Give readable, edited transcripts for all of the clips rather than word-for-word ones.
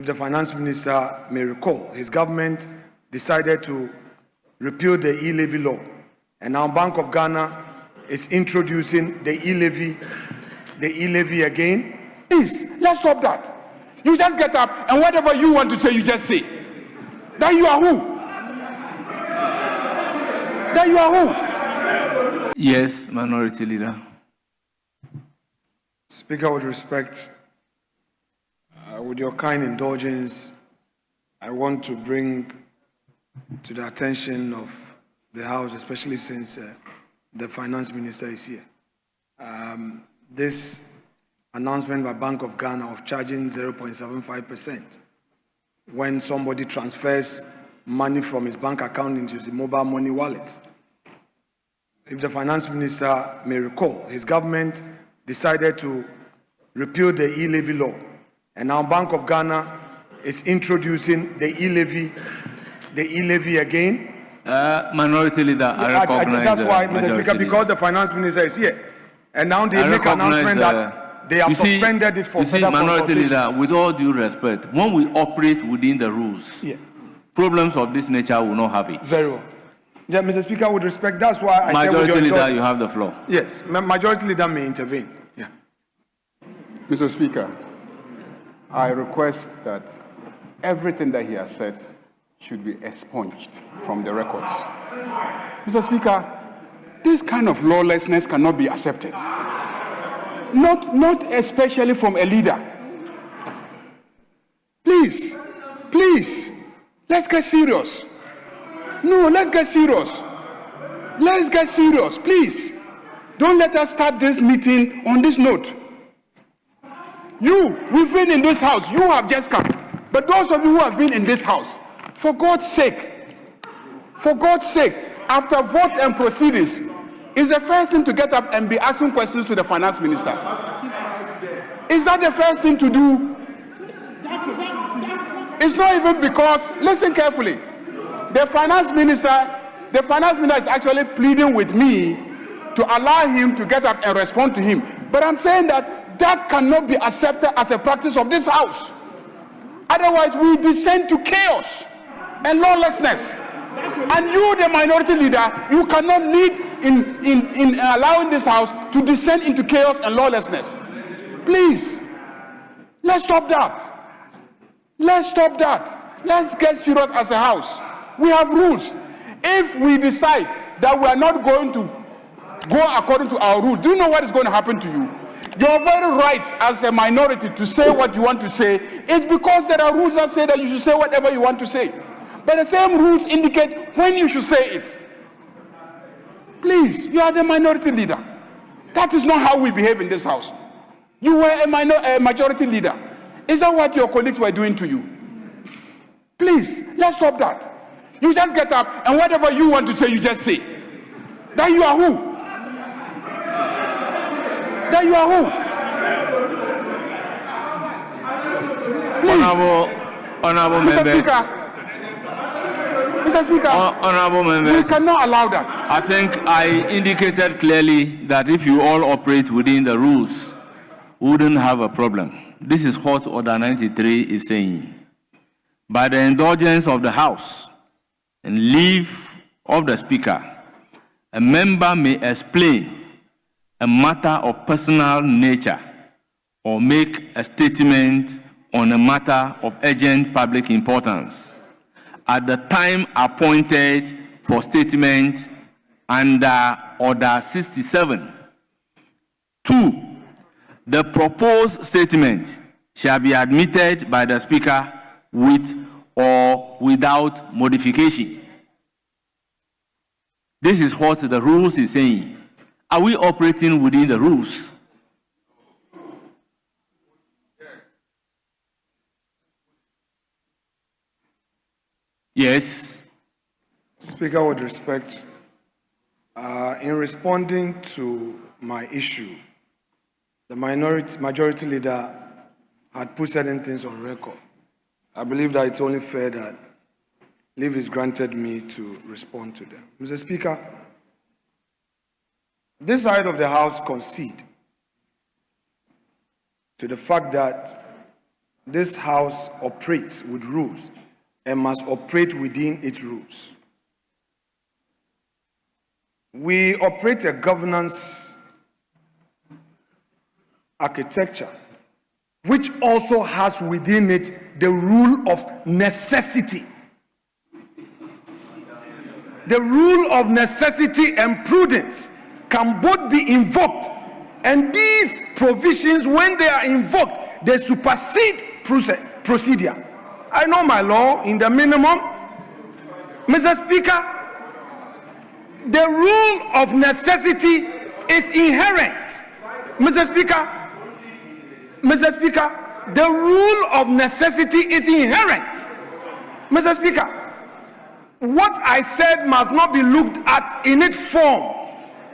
If the finance minister may recall, his government decided to repeal the E-levy law, and now Bank of Ghana is introducing the E-levy again. Please, let's stop that. You just get up and whatever you want to say, you just say. Then you are who? Then you are who? Yes, Minority Leader. Speaker, with respect, with your kind indulgence, I want to bring to the attention of the House, especially since the Finance Minister is here, this announcement by Bank of Ghana of charging 0.75% when somebody transfers money from his bank account into his mobile money wallet. If the Finance Minister may recall, his government decided to repeal the E-levy law, and now Bank of Ghana is introducing the E-levy again. Minority Leader, I recognize. That's why, Mr. Speaker, because the Finance Minister is here, and now they make an announcement that they have suspended it for further Minority consultation. Leader, with all due respect, when we operate within the rules, problems of this nature will not have it. Very well. Yeah, Mr. Speaker, with respect, that's why I said Majority Leader, you have the floor. Yes, Majority Leader may intervene. Yeah. Mr. Speaker, I request that everything that he has said should be expunged from the records. Mr. Speaker, this kind of lawlessness cannot be accepted. Not especially from a leader. Please, let's get serious. No, let's get serious. Let's get serious, please. Don't let us start this meeting on this note. We've been in this house. You have just come. But those of you who have been in this house, for God's sake, after votes and proceedings, is the first thing to get up and be asking questions to the finance minister. Is that the first thing to do? It's not even because, listen carefully, the finance minister is actually pleading with me to allow him to get up and respond to him. But I'm saying that cannot be accepted as a practice of this house. Otherwise, we descend to chaos and lawlessness. And you, the minority leader, you cannot lead in allowing this house to descend into chaos and lawlessness. Please, let's stop that. Let's get serious as a house. We have rules. If we decide that we are not going to go according to our rule, do you know what is going to happen to you? Your very right as a minority to say what you want to say is because there are rules that say that you should say whatever you want to say. But the same rules indicate when you should say it. Please, you are the minority leader. That is not how we behave in this house. You were a majority leader. Is that what your colleagues were doing to you? Please, let's stop that. You just get up and whatever you want to say, you just say. Then you are who? Please. Honorable members. Mr. Speaker, honorable members, we cannot allow that. I think I indicated clearly that if you all operate within the rules, we wouldn't have a problem. This is what Order 93 is saying. By the indulgence of the House and leave of the Speaker, a member may explain a matter of personal nature or make a statement on a matter of urgent public importance at the time appointed for statement under Order 67. 2. The proposed statement shall be admitted by the Speaker with or without modification. This is what the rules is saying. Are we operating within the rules? Yes. Speaker, with respect, in responding to my issue, the majority leader had put certain things on record. I believe that it's only fair that leave is granted me to respond to them. Mr. Speaker, this side of the House concede to the fact that this house operates with rules and must operate within its rules. We operate a governance architecture which also has within it the rule of necessity. The rule of necessity and prudence can both be invoked, and these provisions, when they are invoked, they supersede procedure. I know my law in the minimum. Mr. Speaker, the rule of necessity is inherent. Mr. Speaker, the rule of necessity is inherent. Mr. Speaker, what I said must not be looked at in its form,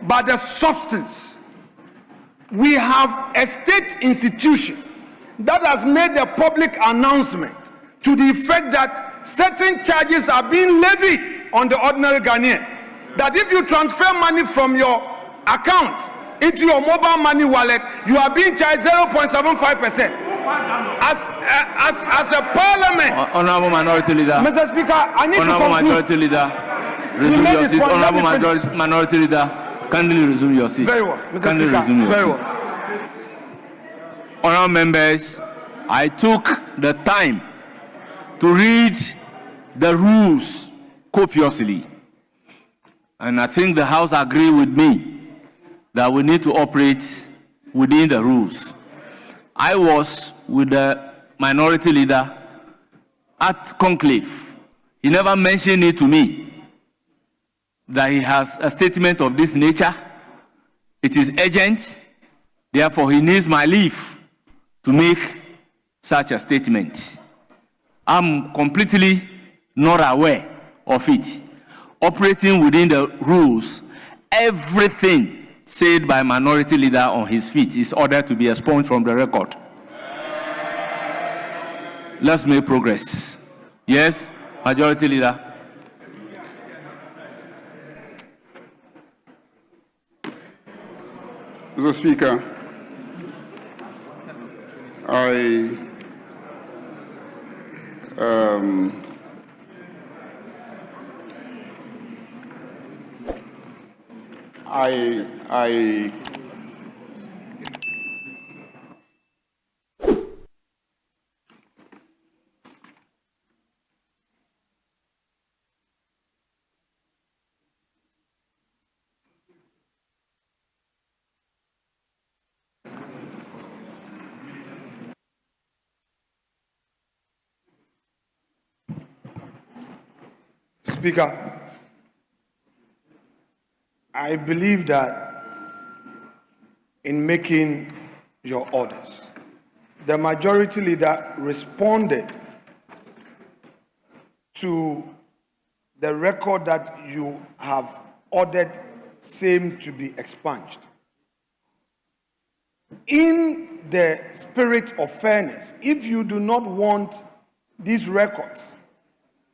but the substance. We have a state institution that has made a public announcement to the effect that certain charges are being levied on the ordinary Ghanaian. That if you transfer money from your account into your mobile money wallet, you are being charged 0.75%. As a parliament, Honorable Minority Leader. Mr. Speaker, I need Honorable to conclude. Minority Leader, resume your seat. Honorable Minority Leader, kindly resume your seat. Very well, Mr. Kindly Speaker. resume your Very seat. well. Honorable members, I took the time to read the rules copiously, and I think the House agree with me that we need to operate within the rules. I was with the Minority Leader at conclave. He never mentioned it to me that he has a statement of this nature. It is urgent, therefore he needs my leave to make such a statement. I'm completely not aware of it. Operating within the rules, everything said by Minority Leader on his feet is ordered to be expunged from the record. Let's make progress. Yes, Majority Leader. Mr. Speaker, Speaker, I believe that in making your orders, the Majority Leader responded to the record that you have ordered same to be expunged. In the spirit of fairness, if you do not want these records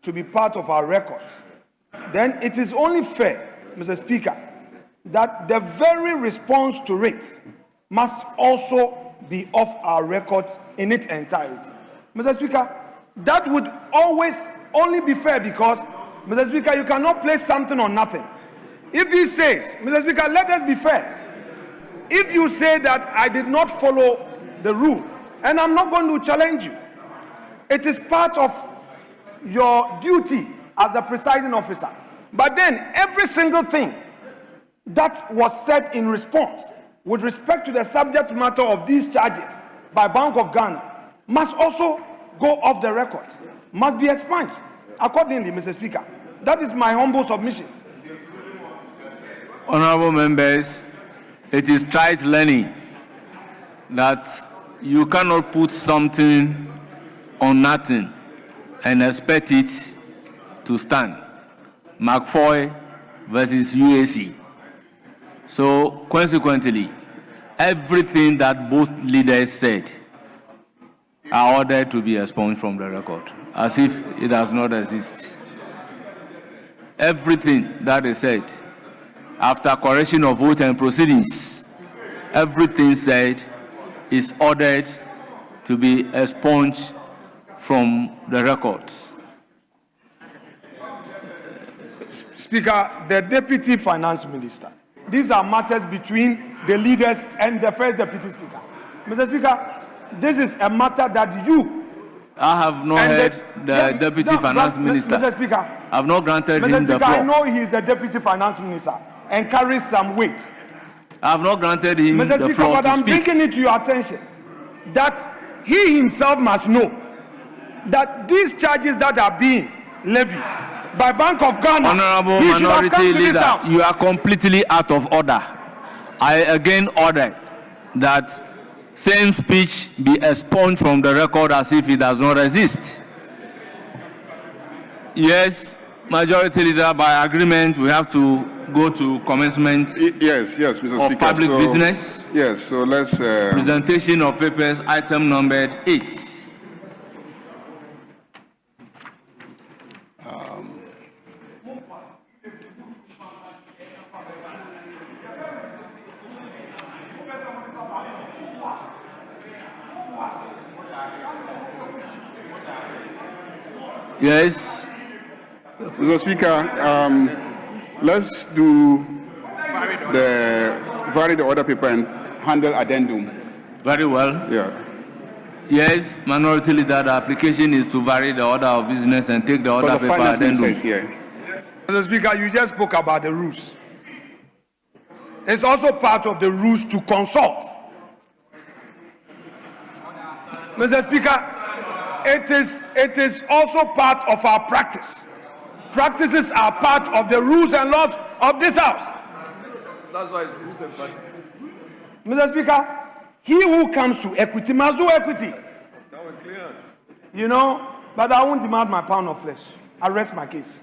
to be part of our records, then it is only fair, Mr. Speaker, that the very response to it must also be off our records in its entirety. Mr. Speaker, that would always only be fair because, Mr. Speaker, you cannot place something on nothing. If he says, Mr. Speaker, let us be fair. If you say that I did not follow the rule, and I'm not going to challenge you, it is part of your duty as a presiding officer. But then every single thing that was said in response with respect to the subject matter of these charges by Bank of Ghana must also go off the records, must be expunged accordingly, Mr. Speaker. That is my humble submission. Honorable members, it is trite learning that you cannot put something on nothing and expect it to stand. McFoy versus UAC. So consequently, everything that both leaders said are ordered to be expunged from the record, as if it does not exist. Everything that they said, after correction of vote and proceedings, everything said is ordered to be expunged from the records. Speaker, the Deputy Finance Minister. These are matters between the leaders and the first Deputy Speaker. Mr. Speaker, this is a matter that you... I have not heard the Deputy Finance Minister. Mr. Speaker, I have not granted Mr. him the Speaker, floor. I know he is the Deputy Finance Minister and carries some weight. I have not granted him Mr. the Speaker, floor but to I'm speak. bringing it to your attention that he himself must know that these charges that are being levied by Bank of Ghana, Honorable he should have Minority come to this Leader, house. you are completely out of order. I again order that same speech be expunged from the record as if it does not exist. Yes, Majority Leader, by agreement, we have to go to commencement Yes, Mr. of Speaker. public business. Yes, so let's... Presentation of papers, item numbered 8. Yes. Mr. Speaker, let's do vary the order paper and handle addendum. Very well. Yeah. Yes, Minority Leader, the application is to vary the order of business and take the order But the paper finance minister addendum. is here. Mr. Speaker, you just spoke about the rules. It's also part of the rules to consult. Mr. Speaker, it is also part of our practice. Practices are part of the rules and laws of this house. That's why it's rules and practices. Mr. Speaker, he who comes to equity must do equity. Now we're clear. You know, but I won't demand my pound of flesh. I rest my case.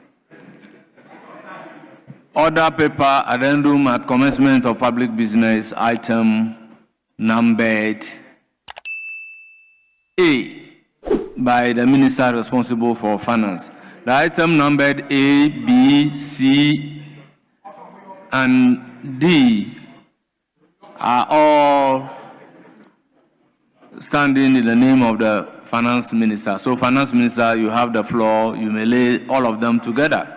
Order paper addendum at commencement of public business, item numbered A, by the Minister responsible for finance. The item numbered A, B, C, and D are all standing in the name of the Finance Minister. So, Finance Minister, you have the floor. You may lay all of them together.